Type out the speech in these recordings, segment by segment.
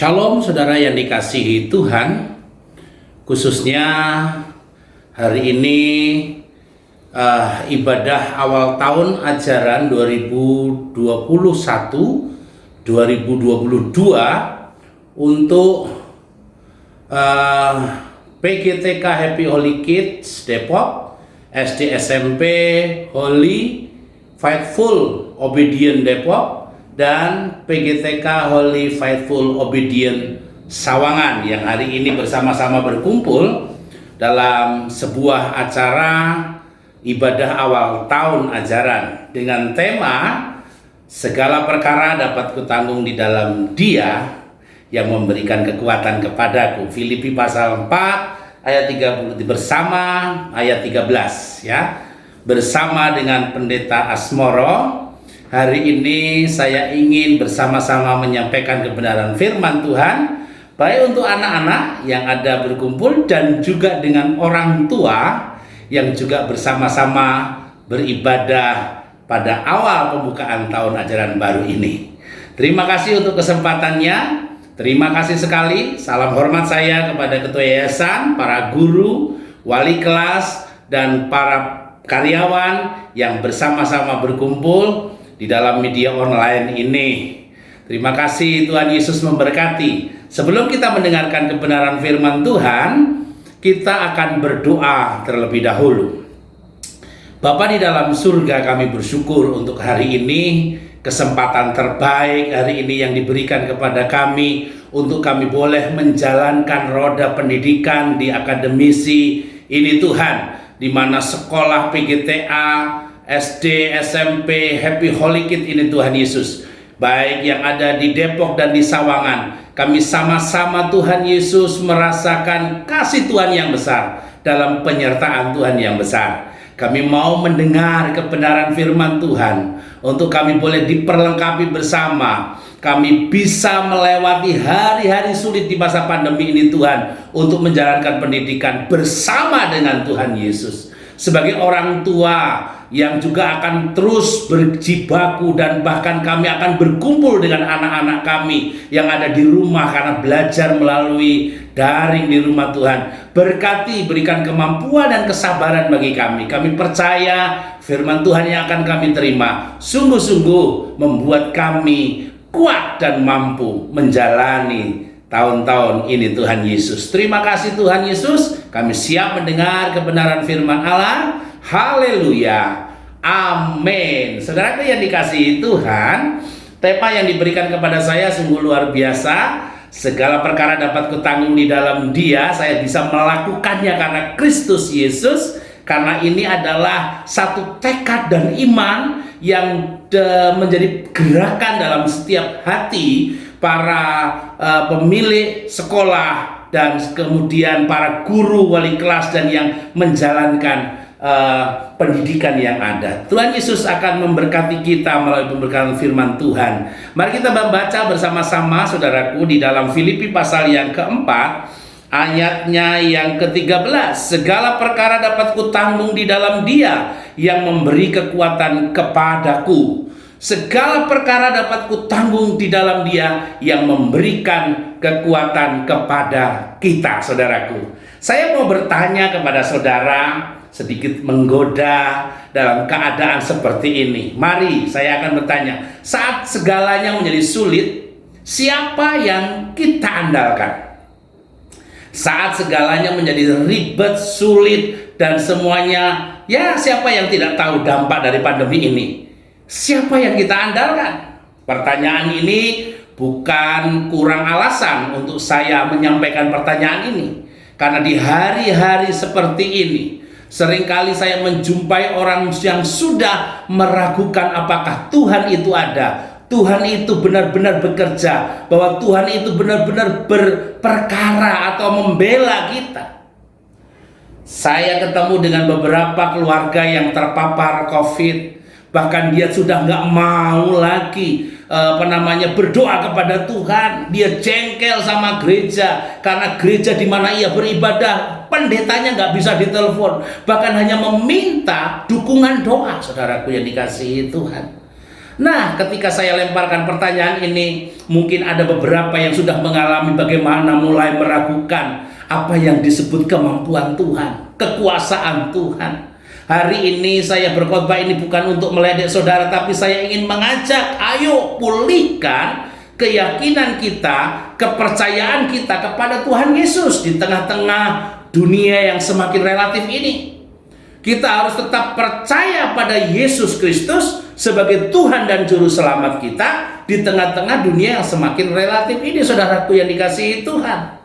Shalom saudara yang dikasihi Tuhan, khususnya hari ini ibadah awal tahun ajaran 2021-2022 untuk PGTK Happy Holy Kids Depok, SD SMP Holy Faithful Obedient Depok, dan PGTK Holy Faithful Obedient Sawangan yang hari ini bersama-sama berkumpul dalam sebuah acara ibadah awal tahun ajaran dengan tema segala perkara dapat kutanggung di dalam Dia yang memberikan kekuatan kepadaku. Filipi pasal 4 ayat 30 bersama ayat 13 ya. Bersama dengan Pendeta Asmoro, hari ini saya ingin bersama-sama menyampaikan kebenaran firman Tuhan, baik untuk anak-anak yang ada berkumpul dan juga dengan orang tua yang juga bersama-sama beribadah pada awal pembukaan tahun ajaran baru ini. Terima kasih untuk kesempatannya. Terima kasih sekali. Salam hormat saya kepada ketua yayasan, para guru, wali kelas, dan para karyawan yang bersama-sama berkumpul di dalam media online ini. Terima kasih, Tuhan Yesus memberkati. Sebelum kita mendengarkan kebenaran firman Tuhan, kita akan berdoa terlebih dahulu. Bapa di dalam surga, kami bersyukur untuk hari ini, kesempatan terbaik hari ini yang diberikan kepada kami untuk kami boleh menjalankan roda pendidikan di akademisi ini Tuhan, di mana sekolah PGTA, SD, SMP, Happy Holy Kids ini Tuhan Yesus, baik yang ada di Depok dan di Sawangan, kami sama-sama Tuhan Yesus merasakan kasih Tuhan yang besar dalam penyertaan Tuhan yang besar. Kami mau mendengar kebenaran firman Tuhan untuk kami boleh diperlengkapi bersama. Kami bisa melewati hari-hari sulit di masa pandemi ini Tuhan, untuk menjalankan pendidikan bersama dengan Tuhan Yesus. Sebagai orang tua yang juga akan terus berjibaku dan bahkan kami akan berkumpul dengan anak-anak kami yang ada di rumah karena belajar melalui daring di rumah Tuhan. Berkati, berikan kemampuan dan kesabaran bagi kami. Kami percaya firman Tuhan yang akan kami terima sungguh-sungguh membuat kami kuat dan mampu menjalani tahun-tahun ini Tuhan Yesus. Terima kasih Tuhan Yesus. Kami siap mendengar kebenaran firman Allah. Haleluya. Amin. Saudaraku yang dikasihi Tuhan, tema yang diberikan kepada saya sungguh luar biasa. Segala perkara dapat kutanggung di dalam Dia. Saya bisa melakukannya karena Kristus Yesus. Karena ini adalah satu tekad dan iman yang menjadi gerakan dalam setiap hati para pemilik sekolah dan kemudian para guru, wali kelas, dan yang menjalankan pendidikan yang ada. Tuhan Yesus akan memberkati kita melalui pemberkatan firman Tuhan. Mari kita membaca bersama-sama saudaraku di dalam Filipi pasal yang keempat, ayatnya yang ke-13. Segala perkara dapat kutanggung di dalam Dia yang memberi kekuatan kepadaku. Segala perkara dapat kutanggung di dalam Dia yang memberikan kekuatan kepada kita, saudaraku. Saya mau bertanya kepada saudara, sedikit menggoda dalam keadaan seperti ini. Mari saya akan bertanya, saat segalanya menjadi sulit, siapa yang kita andalkan? Saat segalanya menjadi ribet, sulit, dan semuanya, ya siapa yang tidak tahu dampak dari pandemi ini? Siapa yang kita andalkan? Pertanyaan ini bukan kurang alasan untuk saya menyampaikan pertanyaan ini. Karena di hari-hari seperti ini, seringkali saya menjumpai orang yang sudah meragukan apakah Tuhan itu ada, Tuhan itu benar-benar bekerja, bahwa Tuhan itu benar-benar berperkara atau membela kita. Saya ketemu dengan beberapa keluarga yang terpapar COVID, bahkan dia sudah nggak mau lagi berdoa kepada Tuhan. Dia jengkel sama gereja karena gereja di mana ia beribadah, pendetanya nggak bisa ditelepon, bahkan hanya meminta dukungan doa. Saudaraku yang dikasihi Tuhan, Nah, ketika saya lemparkan pertanyaan ini, mungkin ada beberapa yang sudah mengalami bagaimana mulai meragukan apa yang disebut kemampuan Tuhan, kekuasaan Tuhan. Hari ini saya berkhotbah ini bukan untuk meledek saudara, tapi saya ingin mengajak, ayo pulihkan keyakinan kita, kepercayaan kita kepada Tuhan Yesus di tengah-tengah dunia yang semakin relatif ini. Kita harus tetap percaya pada Yesus Kristus sebagai Tuhan dan Juru Selamat kita di tengah-tengah dunia yang semakin relatif ini, saudaraku yang dikasihi Tuhan.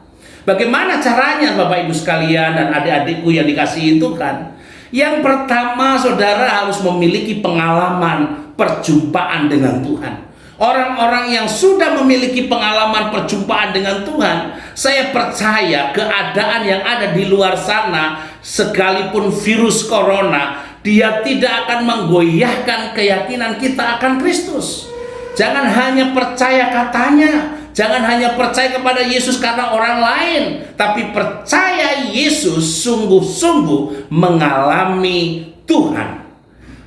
Bagaimana caranya Bapak Ibu sekalian dan adik-adikku yang dikasihi Tuhan? Yang pertama, saudara harus memiliki pengalaman perjumpaan dengan Tuhan. Orang-orang yang sudah memiliki pengalaman perjumpaan dengan Tuhan, saya percaya keadaan yang ada di luar sana, sekalipun virus corona, dia tidak akan menggoyahkan keyakinan kita akan Kristus. Jangan hanya percaya katanya, jangan hanya percaya kepada Yesus karena orang lain, tapi percaya Yesus sungguh-sungguh mengalami Tuhan.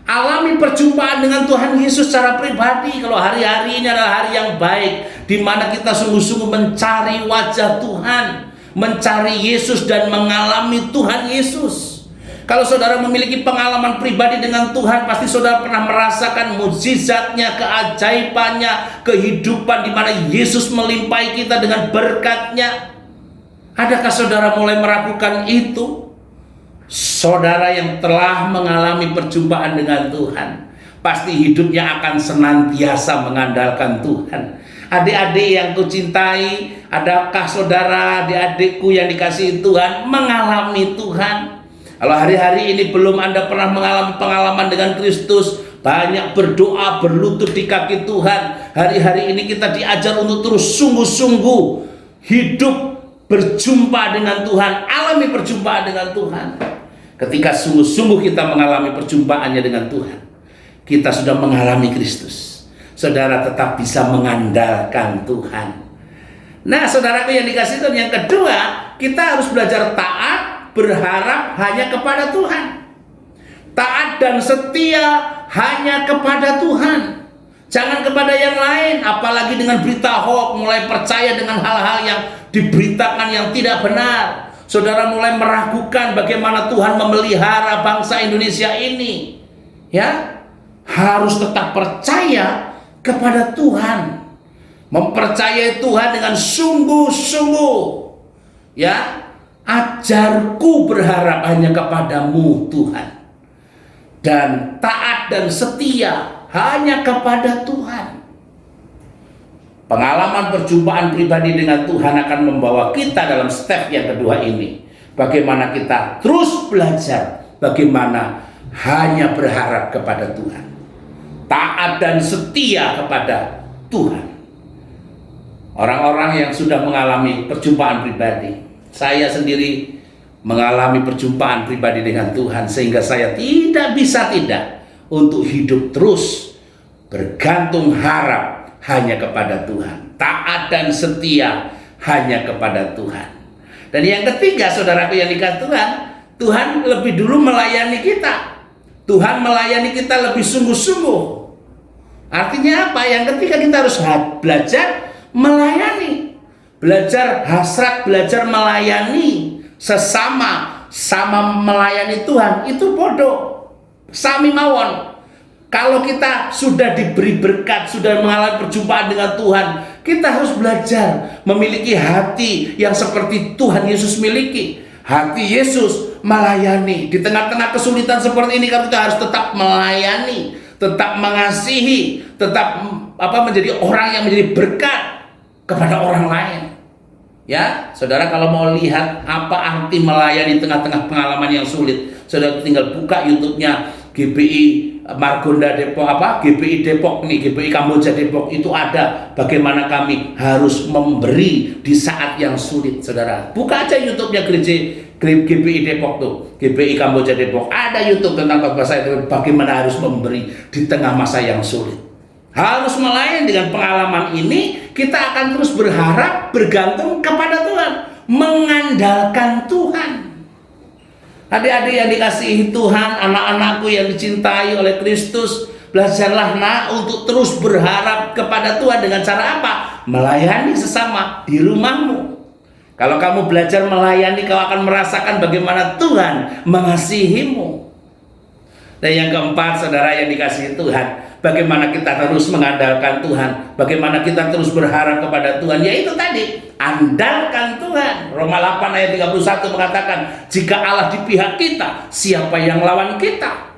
Alami perjumpaan dengan Tuhan Yesus secara pribadi. Kalau hari-hari ini adalah hari yang baik, di mana kita sungguh-sungguh mencari wajah Tuhan, mencari Yesus dan mengalami Tuhan Yesus. Kalau saudara memiliki pengalaman pribadi dengan Tuhan, pasti saudara pernah merasakan mukjizatnya, keajaibannya, kehidupan di mana Yesus melimpahi kita dengan berkat-Nya. Adakah saudara mulai meragukan itu? Saudara yang telah mengalami perjumpaan dengan Tuhan, pasti hidupnya akan senantiasa mengandalkan Tuhan. Adik-adik yang kucintai, adakah saudara, adik-adikku yang dikasihi Tuhan mengalami Tuhan? Kalau hari-hari ini belum Anda pernah mengalami pengalaman dengan Kristus, banyak berdoa, berlutut di kaki Tuhan. Hari-hari ini kita diajar untuk terus sungguh-sungguh hidup berjumpa dengan Tuhan, alami perjumpaan dengan Tuhan. Ketika sungguh-sungguh kita mengalami perjumpaannya dengan Tuhan, kita sudah mengalami Kristus. Saudara tetap bisa mengandalkan Tuhan. Nah, saudaraku yang dikasihi Tuhan, yang kedua, kita harus belajar taat, berharap hanya kepada Tuhan. Taat dan setia hanya kepada Tuhan. Jangan kepada yang lain, apalagi dengan berita hoax, mulai percaya dengan hal-hal yang diberitakan yang tidak benar. Saudara mulai meragukan bagaimana Tuhan memelihara bangsa Indonesia ini. Ya, harus tetap percaya kepada Tuhan. Mempercayai Tuhan dengan sungguh-sungguh. Ya, ajarku berharap hanya kepadamu Tuhan. Dan taat dan setia hanya kepada Tuhan. Pengalaman perjumpaan pribadi dengan Tuhan akan membawa kita dalam step yang kedua ini. Bagaimana kita terus belajar, bagaimana hanya berharap kepada Tuhan. Taat dan setia kepada Tuhan. Orang-orang yang sudah mengalami perjumpaan pribadi, saya sendiri mengalami perjumpaan pribadi dengan Tuhan, sehingga saya tidak bisa tidak untuk hidup terus bergantung harap hanya kepada Tuhan, taat dan setia hanya kepada Tuhan. Dan yang ketiga, saudaraku yang dikasihi Tuhan, Tuhan lebih dulu melayani kita. Tuhan melayani kita lebih sungguh-sungguh. Artinya apa? Yang ketiga, kita harus belajar melayani, belajar hasrat, belajar melayani sesama, sama melayani Tuhan. Itu bodoh, sami mawon. Kalau kita sudah diberi berkat, sudah mengalami perjumpaan dengan Tuhan, kita harus belajar memiliki hati yang seperti Tuhan Yesus miliki. Hati Yesus melayani. Di tengah-tengah kesulitan seperti ini, kita harus tetap melayani, tetap mengasihi, tetap menjadi orang yang menjadi berkat kepada orang lain. Ya, saudara, kalau mau lihat apa arti melayani di tengah-tengah pengalaman yang sulit, saudara tinggal buka YouTube-nya GBI Margonda Depok, GBI Depok nih, GBI Kamboja Depok, itu ada bagaimana kami harus memberi di saat yang sulit. Saudara, buka aja YouTube-nya gereja GBI Depok tuh, GBI Kamboja Depok, ada YouTube tentang khotbah saya itu, bagaimana harus memberi di tengah masa yang sulit. Harus melayani. Dengan pengalaman ini kita akan terus berharap, bergantung kepada Tuhan, mengandalkan Tuhan. Adik-adik yang dikasihi Tuhan, anak-anakku yang dicintai oleh Kristus, Belajarlah nak untuk terus berharap kepada Tuhan dengan cara apa? Melayani sesama di rumahmu. Kalau kamu belajar melayani, kau akan merasakan bagaimana Tuhan mengasihimu. Dan yang keempat, saudara yang dikasihi Tuhan, bagaimana kita terus mengandalkan Tuhan, bagaimana kita terus berharap kepada Tuhan, yaitu tadi, andalkan Tuhan. Roma 8 ayat 31 mengatakan, jika Allah di pihak kita, siapa yang lawan kita?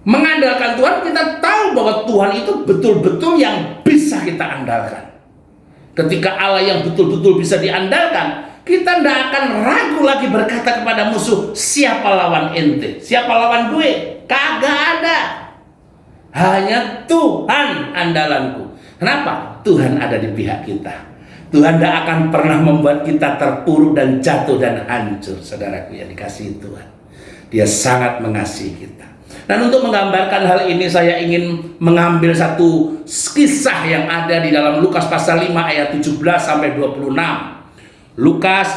Mengandalkan Tuhan, kita tahu bahwa Tuhan itu betul-betul yang bisa kita andalkan. Ketika Allah yang betul-betul bisa diandalkan, kita tidak akan ragu lagi berkata kepada musuh, siapa lawan ente? Siapa lawan gue? Kagak ada. Hanya Tuhan andalanku. Kenapa? Tuhan ada di pihak kita. Tuhan tidak akan pernah membuat kita terpuruk dan jatuh dan hancur. Saudaraku yang dikasihi Tuhan, Dia sangat mengasihi kita. Dan untuk menggambarkan hal ini, saya ingin mengambil satu kisah yang ada di dalam Lukas pasal 5 ayat 17 sampai 26. Lukas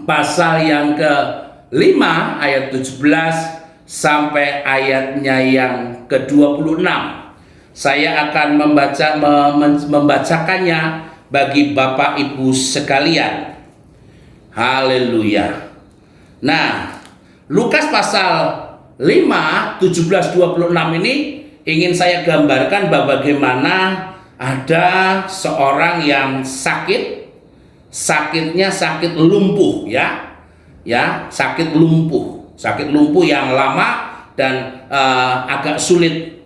pasal yang ke-5 ayat 17 sampai ayatnya yang ke-26. Saya akan membacakannya bagi Bapak Ibu sekalian. Haleluya. Nah, Lukas pasal 5, 17, 26 ini ingin saya gambarkan bahwa bagaimana ada seorang yang sakitnya sakit lumpuh sakit lumpuh yang lama dan agak sulit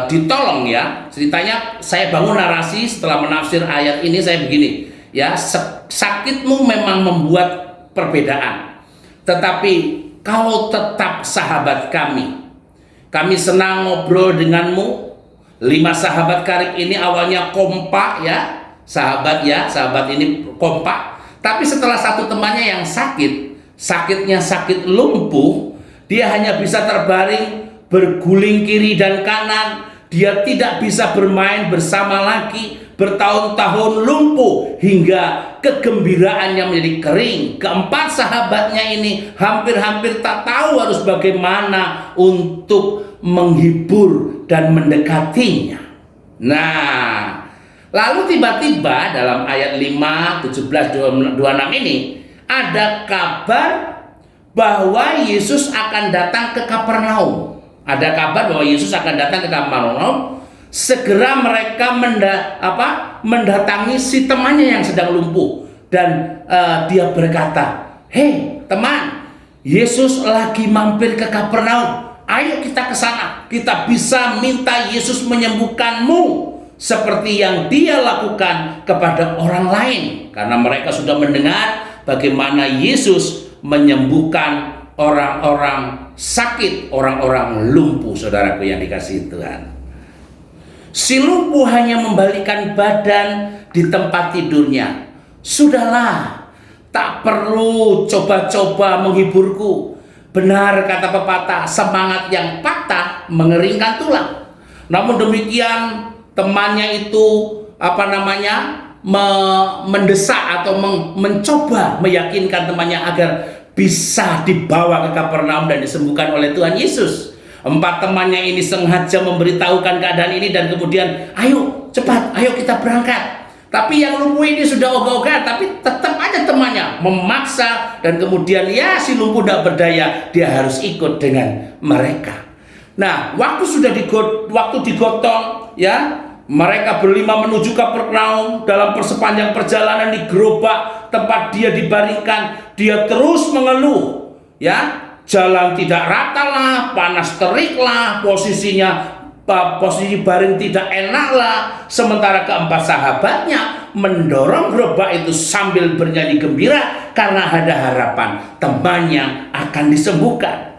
ditolong ya. Ceritanya saya bangun narasi setelah menafsir ayat ini, saya begini ya, sakitmu memang membuat perbedaan, tetapi kau tetap sahabat kami. Kami senang ngobrol denganmu. 5 sahabat karib ini awalnya kompak ya. Sahabat ini kompak. Tapi setelah satu temannya yang sakitnya sakit lumpuh, dia hanya bisa terbaring berguling kiri dan kanan. Dia tidak bisa bermain bersama lagi. Bertahun-tahun lumpuh hingga kegembiraannya menjadi kering. Keempat sahabatnya ini hampir-hampir tak tahu harus bagaimana untuk menghibur dan mendekatinya. Nah, lalu tiba-tiba dalam ayat 5, 17, 26 ini ada kabar bahwa Yesus akan datang ke Kapernaum. Ada kabar bahwa Yesus akan datang ke Kapernaum. Segera mereka mendatangi si temannya yang sedang lumpuh, dan dia berkata, "Hei teman, Yesus lagi mampir ke Kapernaum. Ayo kita ke sana. Kita bisa minta Yesus menyembuhkanmu seperti yang dia lakukan kepada orang lain." Karena mereka sudah mendengar bagaimana Yesus menyembuhkan orang-orang sakit, orang-orang lumpuh. Saudaraku yang dikasihi Tuhan, si lumpuh hanya membalikkan badan di tempat tidurnya. "Sudahlah, tak perlu coba-coba menghiburku." Benar kata pepatah, semangat yang patah mengeringkan tulang. Namun demikian temannya itu mendesak atau mencoba meyakinkan temannya agar bisa dibawa ke Kapernaum dan disembuhkan oleh Tuhan Yesus. 4 temannya ini sengaja memberitahukan keadaan ini dan kemudian, "Ayo cepat, ayo kita berangkat." Tapi yang lumpuh ini sudah ogah-ogah, tapi tetap aja temannya memaksa, dan kemudian ya si lumpuh tidak berdaya, dia harus ikut dengan mereka. Nah, waktu digotong ya, mereka berlima menuju Kapernaum. Dalam sepanjang perjalanan di gerobak tempat dia dibaringkan, dia terus mengeluh ya. Jalan tidak rata lah, panas terik lah, posisi baring tidak enak lah. Sementara keempat sahabatnya mendorong gerobak itu sambil bernyanyi gembira karena ada harapan temannya akan disembuhkan.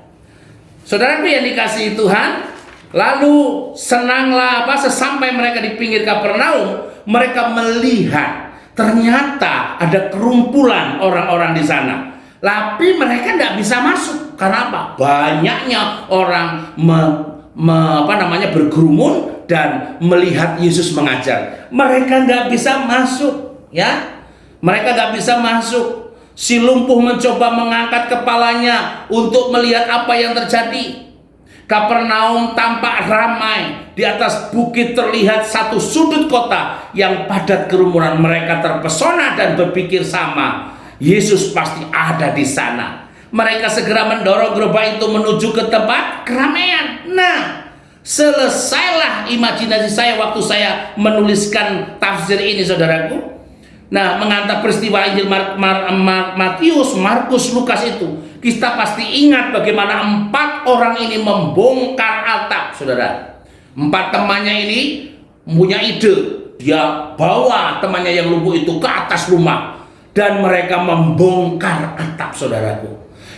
Saudaraku yang dikasihi Tuhan, lalu senanglah sesampai mereka di pinggir Kapernaum, mereka melihat ternyata ada kerumpulan orang-orang di sana. Tapi mereka tidak bisa masuk. Karena apa? Banyaknya orang berkerumun dan melihat Yesus mengajar. Mereka nggak bisa masuk, ya. Mereka nggak bisa masuk. Si lumpuh mencoba mengangkat kepalanya untuk melihat apa yang terjadi. Kapernaum tampak ramai. Di atas bukit terlihat satu sudut kota yang padat kerumunan. Mereka terpesona dan berpikir sama, Yesus pasti ada di sana. Mereka segera mendorong gerobak itu menuju ke tempat keramaian. Nah, selesailah imajinasi saya waktu saya menuliskan tafsir ini, saudaraku. Nah, mengantar peristiwa Injil Matius, Markus, Lukas itu, kita pasti ingat bagaimana 4 orang ini membongkar atap, saudara. 4 temannya ini punya ide, dia bawa temannya yang lumpuh itu ke atas rumah dan mereka membongkar atap, saudaraku.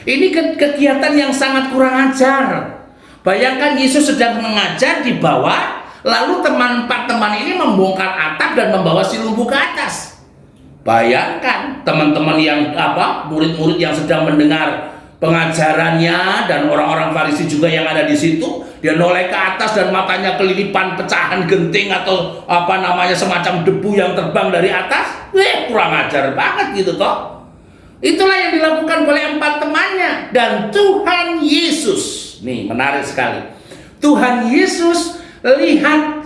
Ini kegiatan yang sangat kurang ajar. Bayangkan Yesus sedang mengajar di bawah, lalu 4 teman ini membongkar atap dan membawa si lumpuh ke atas. Bayangkan teman-teman yang murid-murid yang sedang mendengar pengajarannya dan orang-orang Farisi juga yang ada di situ, dia noleh ke atas dan matanya kelilipan pecahan genting atau semacam debu yang terbang dari atas. Kurang ajar banget gitu toh. Itulah yang dilakukan oleh 4 temannya. Dan Tuhan Yesus, nih menarik sekali, Tuhan Yesus lihat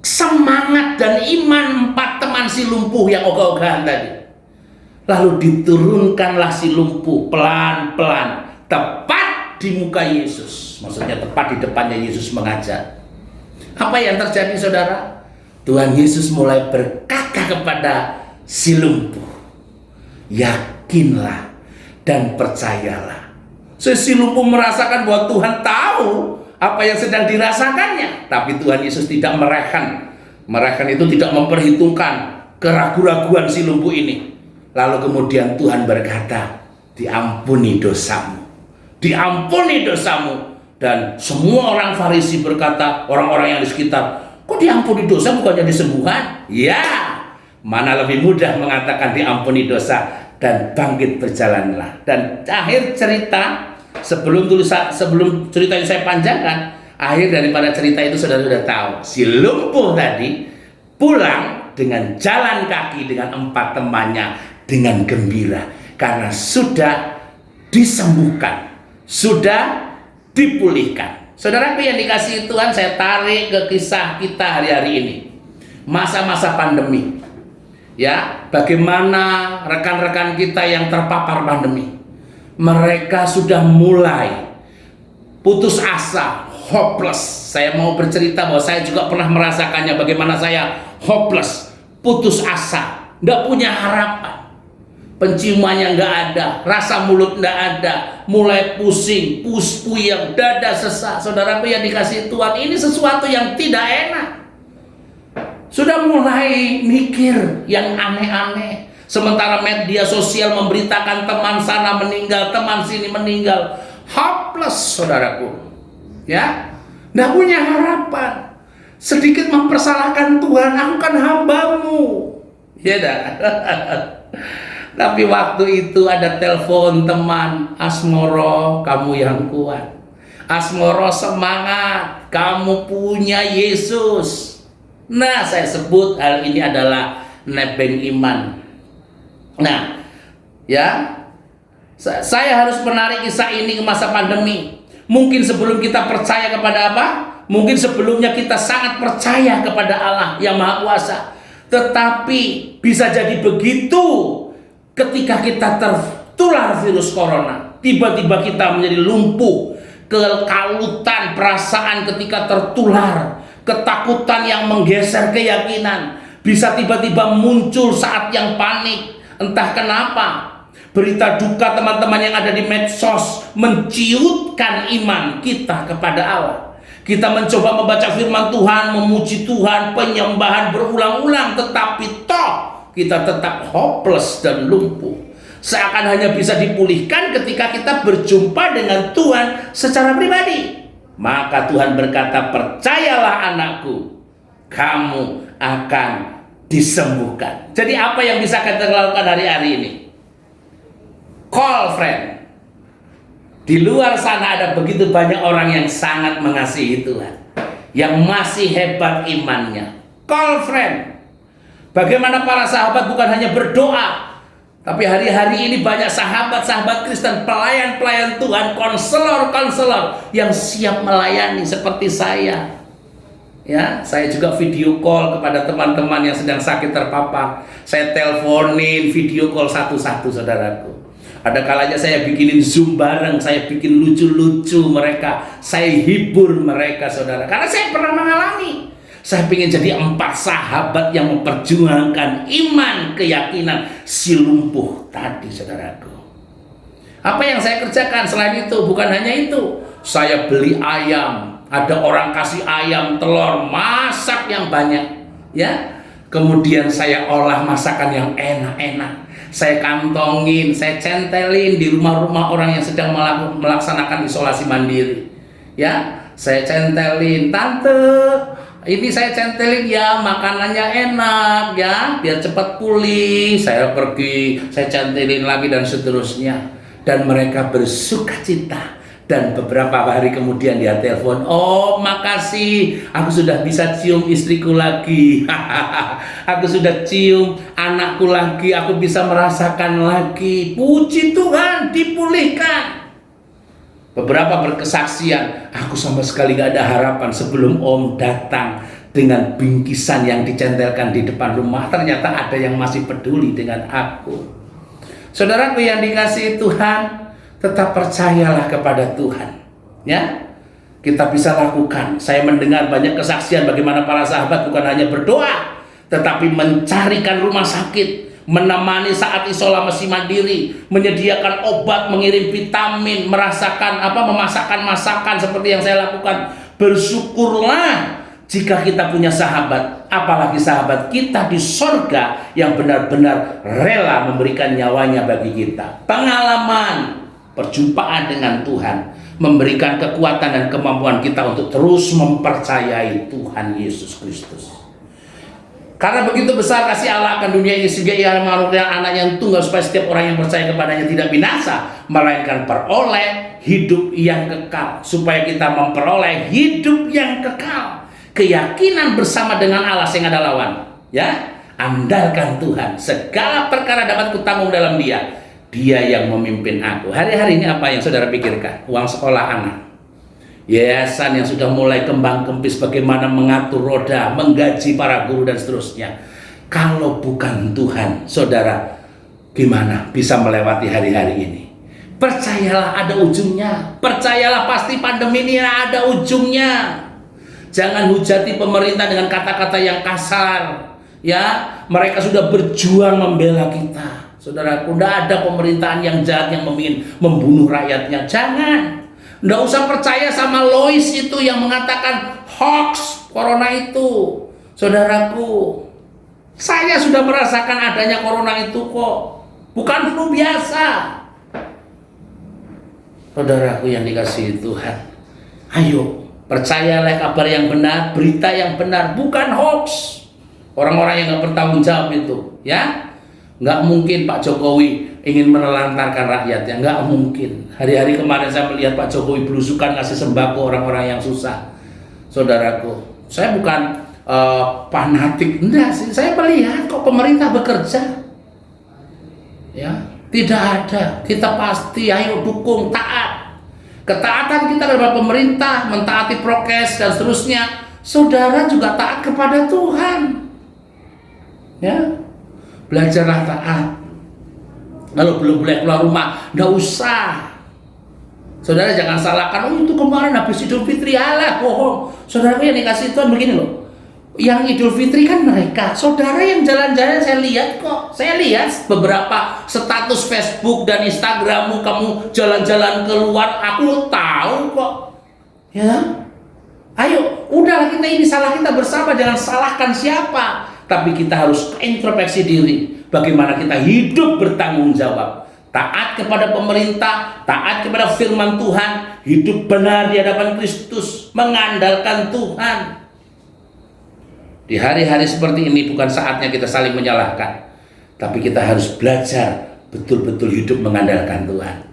semangat dan iman 4 teman si lumpuh yang ogah-ogahan tadi. Lalu diturunkanlah si lumpuh pelan-pelan tepat di muka Yesus. Maksudnya tepat di depannya Yesus mengajar. Apa yang terjadi, saudara? Tuhan Yesus mulai berkata kepada si lumpuh, yakinlah dan percayalah. Si lumpuh merasakan bahwa Tuhan tahu apa yang sedang dirasakannya, tapi Tuhan Yesus tidak merehkan. Merehkan itu tidak memperhitungkan keraguan-raguan si lumpuh ini. Lalu kemudian Tuhan berkata, diampuni dosamu, diampuni dosamu. Dan semua orang Farisi berkata, orang-orang yang di sekitar, kok diampuni dosa bukannya disembuhkan? Ya, mana lebih mudah mengatakan diampuni dosa dan bangkit berjalanlah. Dan akhir cerita, sebelum cerita yang saya panjangkan, akhir daripada cerita itu saudara sudah tahu, si lumpuh tadi pulang dengan jalan kaki dengan 4 temannya dengan gembira karena sudah disembuhkan, sudah dipulihkan. Saudaraku yang dikasihi Tuhan, saya tarik ke kisah kita hari-hari ini, masa-masa pandemi. Ya, bagaimana rekan-rekan kita yang terpapar pandemi, mereka sudah mulai putus asa, hopeless. Saya mau bercerita bahwa saya juga pernah merasakannya, bagaimana saya hopeless, putus asa, tidak punya harapan. Penciumannya nggak ada, rasa mulut nggak ada, mulai pusing, puyeng, dada sesak. Saudaraku yang dikasihi Tuhan, ini sesuatu yang tidak enak. Sudah mulai mikir yang aneh-aneh. Sementara media sosial memberitakan teman sana meninggal, teman sini meninggal. Hopeless, saudaraku. Ya, nggak punya harapan. Sedikit mempersalahkan Tuhan, aku kan hambamu. Ya dah. Tapi waktu itu ada telepon teman, Asmoro, kamu yang kuat. Asmoro, semangat, kamu punya Yesus. Nah, saya sebut hal ini adalah nebeng iman. Nah, ya, saya harus menarik kisah ini ke masa pandemi. Mungkin sebelum kita percaya kepada apa? Mungkin sebelumnya kita sangat percaya kepada Allah yang Maha Kuasa. Tetapi bisa jadi begitu ketika kita tertular virus corona, tiba-tiba kita menjadi lumpuh, kekalutan perasaan ketika tertular, ketakutan yang menggeser keyakinan, bisa tiba-tiba muncul saat yang panik. Entah kenapa berita duka teman-teman yang ada di medsos menciutkan iman kita kepada Allah. Kita mencoba membaca firman Tuhan, memuji Tuhan, penyembahan berulang-ulang, tetapi toh kita tetap hopeless dan lumpuh. Seakan hanya bisa dipulihkan ketika kita berjumpa dengan Tuhan secara pribadi. Maka Tuhan berkata, percayalah anakku, kamu akan disembuhkan. Jadi apa yang bisa kita lakukan hari-hari ini? Call friend. Di luar sana ada begitu banyak orang yang sangat mengasihi Tuhan, yang masih hebat imannya. Call friend. Bagaimana para sahabat bukan hanya berdoa, Tapi hari-hari ini banyak sahabat-sahabat Kristen, pelayan-pelayan Tuhan, konselor-konselor yang siap melayani seperti saya. Ya, saya juga video call kepada teman-teman yang sedang sakit terpapar. Saya teleponin, video call satu-satu, saudaraku. Ada kalanya saya bikinin Zoom bareng, saya bikin lucu-lucu mereka, saya hibur mereka, saudara. Karena saya pernah mengalami. Saya ingin jadi 4 sahabat yang memperjuangkan iman, keyakinan si lumpuh tadi, saudaraku. Apa yang saya kerjakan selain itu? Bukan hanya itu. Saya beli ayam. Ada orang kasih ayam, telur, masak yang banyak. Ya. Kemudian saya olah masakan yang enak-enak. Saya kantongin, saya centelin di rumah-rumah orang yang sedang melaksanakan isolasi mandiri. Ya. Saya centelin, tante, ini saya centelin ya, makanannya enak ya, biar cepat pulih. Saya pergi, saya centelin lagi dan seterusnya. Dan mereka bersuka cita. Dan beberapa hari kemudian dia telepon, oh makasih, aku sudah bisa cium istriku lagi. Aku sudah cium anakku lagi, aku bisa merasakan lagi. Puji Tuhan, dipulihkan. Beberapa berkesaksian, aku sama sekali gak ada harapan sebelum Om datang dengan bingkisan yang dicentelkan di depan rumah. Ternyata ada yang masih peduli dengan aku. Saudaraku yang dikasihi Tuhan, tetap percayalah kepada Tuhan. Ya, kita bisa lakukan. Saya mendengar banyak kesaksian bagaimana para sahabat bukan hanya berdoa, tetapi mencarikan rumah sakit, menemani saat isolasi mandiri, menyediakan obat, mengirim vitamin, merasakan memasakkan masakan seperti yang saya lakukan. Bersyukurlah jika kita punya sahabat, apalagi sahabat kita di sorga yang benar-benar rela memberikan nyawanya bagi kita. Pengalaman perjumpaan dengan Tuhan memberikan kekuatan dan kemampuan kita untuk terus mempercayai Tuhan Yesus Kristus. Karena begitu besar kasih Allah akan dunia ini sehingga Ia mengaruniakan anak yang tunggal supaya setiap orang yang percaya kepadanya tidak binasa, melainkan peroleh hidup yang kekal. Supaya kita memperoleh hidup yang kekal, keyakinan bersama dengan Allah yang ada lawan. Ya, andalkan Tuhan, segala perkara dapat kutanggung dalam Dia. Dia yang memimpin aku. Hari-hari ini apa yang saudara pikirkan? Uang sekolah anak, yayasan yang sudah mulai kembang kempis bagaimana mengatur roda, menggaji para guru dan seterusnya. Kalau bukan Tuhan, saudara, gimana bisa melewati hari-hari ini? Percayalah ada ujungnya. Percayalah pasti pandemi ini ada ujungnya. Jangan hujati pemerintah dengan kata-kata yang kasar. Ya, mereka sudah berjuang membela kita. Saudara, tidak ada pemerintahan yang jahat yang ingin membunuh rakyatnya. Jangan. Tidak usah percaya sama Lois itu yang mengatakan hoax corona itu. Saudaraku, saya sudah merasakan adanya corona itu kok. Bukan flu biasa. Saudaraku yang dikasihi Tuhan, ayo percayalah kabar yang benar, berita yang benar, bukan hoax. Orang-orang yang gak bertanggung jawab itu, ya. Nggak mungkin Pak Jokowi ingin menelantarkan rakyatnya, nggak mungkin. Hari-hari kemarin saya melihat Pak Jokowi belusukan ngasih sembako orang-orang yang susah. Saudaraku, saya bukan fanatik, enggak sih. Saya melihat kok pemerintah bekerja. Ya, tidak ada. Kita pasti ayo dukung, taat. Ketaatan kita kepada pemerintah, mentaati prokes dan seterusnya. Saudara juga taat kepada Tuhan. Ya. Belajarlah taat. Kalau belum boleh keluar rumah, nggak usah. Saudara jangan salahkan, oh itu kemarin habis Idul Fitri, alah bohong. Saudara yang dikasih Tuhan begini loh, yang Idul Fitri kan mereka. Saudara yang jalan-jalan saya lihat kok. Saya lihat beberapa status Facebook dan Instagrammu, kamu jalan-jalan keluar, aku tahu kok. Ya, ayo, udahlah kita ini salah kita bersama, jangan salahkan siapa. Tapi kita harus introspeksi diri. Bagaimana kita hidup bertanggung jawab. Taat kepada pemerintah, taat kepada firman Tuhan, hidup benar di hadapan Kristus, mengandalkan Tuhan. Di hari-hari seperti ini bukan saatnya kita saling menyalahkan. Tapi kita harus belajar betul-betul hidup mengandalkan Tuhan.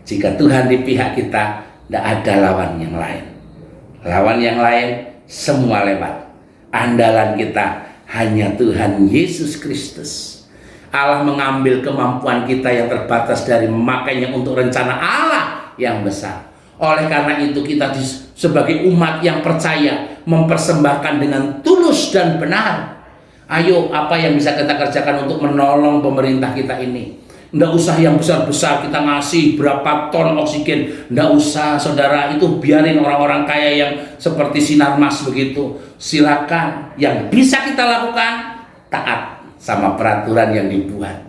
Jika Tuhan di pihak kita, tidak ada lawan yang lain. Lawan yang lain semua lewat. Andalan kita hanya Tuhan Yesus Kristus. Allah mengambil kemampuan kita yang terbatas dari memakainya untuk rencana Allah yang besar. Oleh karena itu kita sebagai umat yang percaya mempersembahkan dengan tulus dan benar. Ayo, apa yang bisa kita kerjakan untuk menolong pemerintah kita ini? Nggak usah yang besar-besar kita ngasih berapa ton oksigen. Nggak usah, saudara, itu biarin orang-orang kaya yang seperti Sinarmas begitu. Silakan. Yang bisa kita lakukan, taat sama peraturan yang dibuat.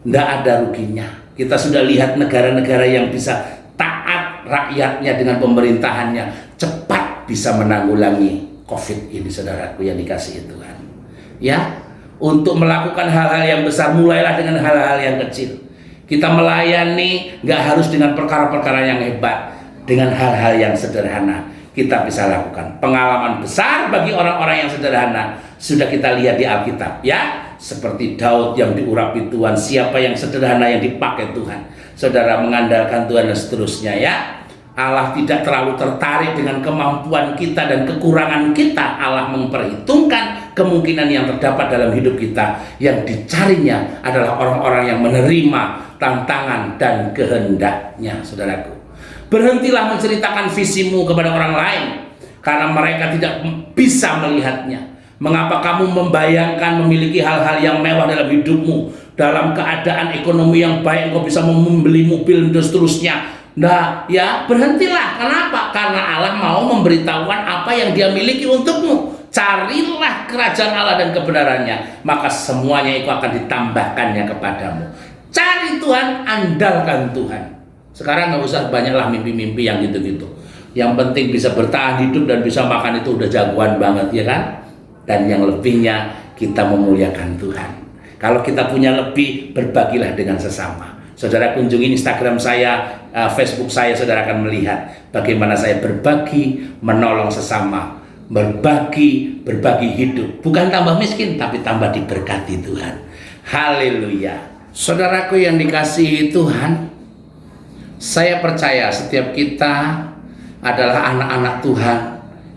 Nggak ada ruginya. Kita sudah lihat negara-negara yang bisa taat rakyatnya dengan pemerintahannya, cepat bisa menanggulangi COVID ini, saudaraku yang dikasihi Tuhan. Ya, untuk melakukan hal-hal yang besar, mulailah dengan hal-hal yang kecil. Kita melayani nggak harus dengan perkara-perkara yang hebat, dengan hal-hal yang sederhana kita bisa lakukan. Pengalaman besar bagi orang-orang yang sederhana sudah kita lihat di Alkitab, ya, seperti Daud yang diurapi Tuhan, siapa yang sederhana yang dipakai Tuhan, saudara mengandalkan Tuhan dan seterusnya, ya. Allah tidak terlalu tertarik dengan kemampuan kita dan kekurangan kita. Allah memperhitungkan kemungkinan yang terdapat dalam hidup kita. Yang dicarinya adalah orang-orang yang menerima tantangan dan kehendaknya, saudaraku. Berhentilah menceritakan visimu kepada orang lain karena mereka tidak bisa melihatnya. Mengapa kamu membayangkan memiliki hal-hal yang mewah dalam hidupmu, dalam keadaan ekonomi yang baik engkau bisa membeli mobil dan seterusnya? Nah, ya, berhentilah. Kenapa? Karena Allah mau memberitahukan apa yang Dia miliki untukmu. Carilah kerajaan Allah dan kebenarannya, maka semuanya itu akan ditambahkannya kepadamu. Cari Tuhan, andalkan Tuhan. Sekarang nggak usah banyaklah mimpi-mimpi yang gitu-gitu. Yang penting bisa bertahan hidup dan bisa makan, itu udah jagoan banget, ya kan? Dan yang lebihnya kita memuliakan Tuhan. Kalau kita punya lebih, berbagilah dengan sesama. Saudara kunjungi Instagram saya, Facebook saya, saudara akan melihat bagaimana saya berbagi, menolong sesama, berbagi hidup. Bukan tambah miskin, tapi tambah diberkati Tuhan. Haleluya. Saudaraku yang dikasihi Tuhan, saya percaya setiap kita adalah anak-anak Tuhan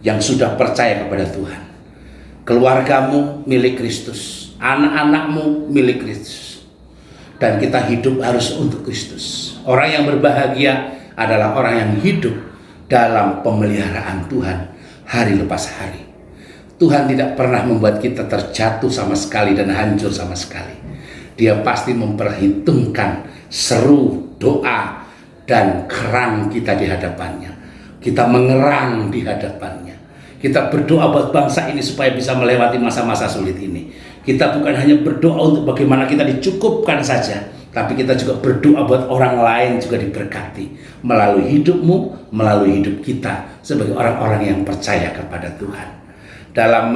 yang sudah percaya kepada Tuhan. Keluargamu milik Kristus, anak-anakmu milik Kristus. Dan kita hidup harus untuk Kristus. Orang yang berbahagia adalah orang yang hidup dalam pemeliharaan Tuhan hari lepas hari. Tuhan tidak pernah membuat kita terjatuh sama sekali dan hancur sama sekali. Dia pasti memperhitungkan seru, doa, dan kerang kita di hadapannya. Kita mengerang di hadapannya. Kita berdoa buat bangsa ini supaya bisa melewati masa-masa sulit ini. Kita bukan hanya berdoa untuk bagaimana kita dicukupkan saja, tapi kita juga berdoa buat orang lain juga diberkati melalui hidupmu, melalui hidup kita sebagai orang-orang yang percaya kepada Tuhan. Dalam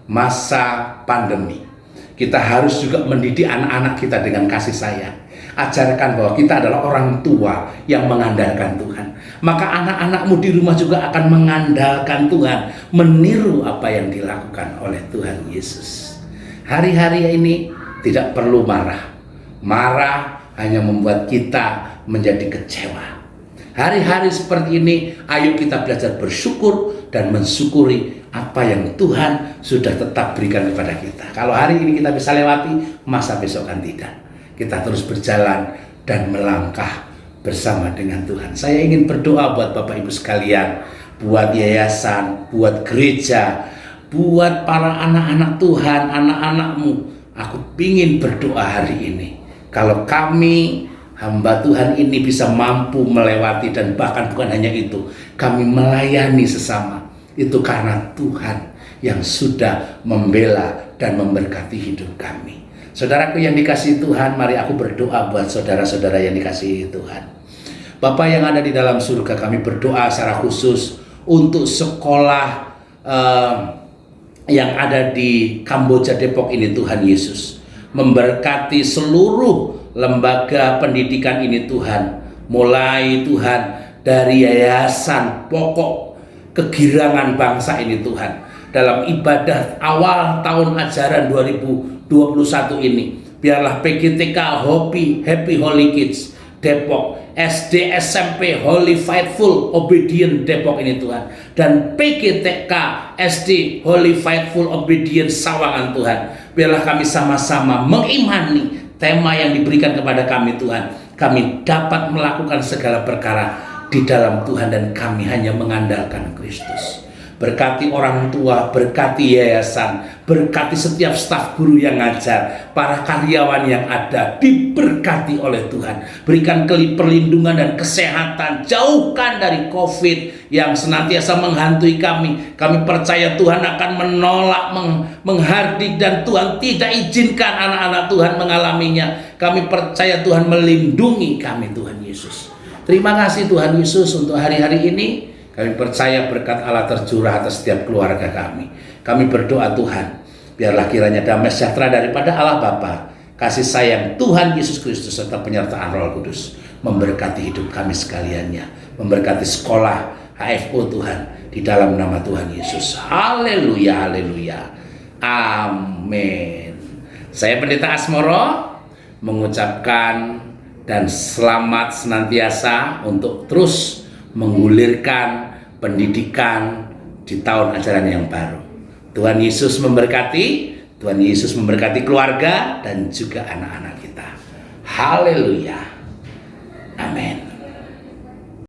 masa pandemi, kita harus juga mendidik anak-anak kita dengan kasih sayang. Ajarkan bahwa kita adalah orang tua yang mengandalkan Tuhan. Maka anak-anakmu di rumah juga akan mengandalkan Tuhan, meniru apa yang dilakukan oleh Tuhan Yesus. Hari-hari ini tidak perlu marah. Marah hanya membuat kita menjadi kecewa. Hari-hari seperti ini, ayo kita belajar bersyukur dan mensyukuri apa yang Tuhan sudah tetap berikan kepada kita. Kalau hari ini kita bisa lewati, masa besok kan tidak. Kita terus berjalan dan melangkah bersama dengan Tuhan. Saya ingin berdoa buat Bapak Ibu sekalian, buat yayasan, buat gereja, buat para anak-anak Tuhan, anak-anakmu. Aku ingin berdoa hari ini. Kalau kami, hamba Tuhan ini bisa mampu melewati, dan bahkan bukan hanya itu, kami melayani sesama, itu karena Tuhan yang sudah membela dan memberkati hidup kami. Saudaraku yang dikasihi Tuhan, mari aku berdoa buat saudara-saudara yang dikasihi Tuhan. Bapa yang ada di dalam surga, kami berdoa secara khusus untuk sekolah yang ada di Kamboja Depok ini, Tuhan Yesus. Memberkati seluruh lembaga pendidikan ini Tuhan. Mulai Tuhan dari yayasan pokok kegirangan bangsa ini Tuhan. Dalam ibadah awal tahun ajaran 2021 ini, biarlah PGTK Happy Holy Kids Depok, SD SMP Holy Faithful Obedient Depok ini Tuhan, dan PGTK SD Holy Faithful Obedient Sawangan Tuhan, Biarlah kami sama-sama mengimani tema yang diberikan kepada kami Tuhan. Kami dapat melakukan segala perkara di dalam Tuhan dan kami hanya mengandalkan Kristus. Berkati orang tua, berkati yayasan, berkati setiap staf guru yang ngajar, para karyawan yang ada, diberkati oleh Tuhan. Berikan perlindungan dan kesehatan, jauhkan dari COVID yang senantiasa menghantui kami. Kami percaya Tuhan akan menolak, menghardik, dan Tuhan tidak izinkan anak-anak Tuhan mengalaminya. Kami percaya Tuhan melindungi kami, Tuhan Yesus. Terima kasih Tuhan Yesus untuk hari-hari ini. Kami percaya berkat Allah tercurah atas setiap keluarga kami. Kami berdoa Tuhan, biarlah kiranya damai sejahtera daripada Allah Bapa, kasih sayang Tuhan Yesus Kristus serta penyertaan Roh Kudus memberkati hidup kami sekaliannya, memberkati sekolah HFO Tuhan di dalam nama Tuhan Yesus. Haleluya, haleluya. Amin. Saya Pendeta Asmoro mengucapkan dan selamat senantiasa untuk terus menggulirkan pendidikan di tahun ajaran yang baru. Tuhan Yesus memberkati, Tuhan Yesus memberkati keluarga dan juga anak-anak kita. Haleluya.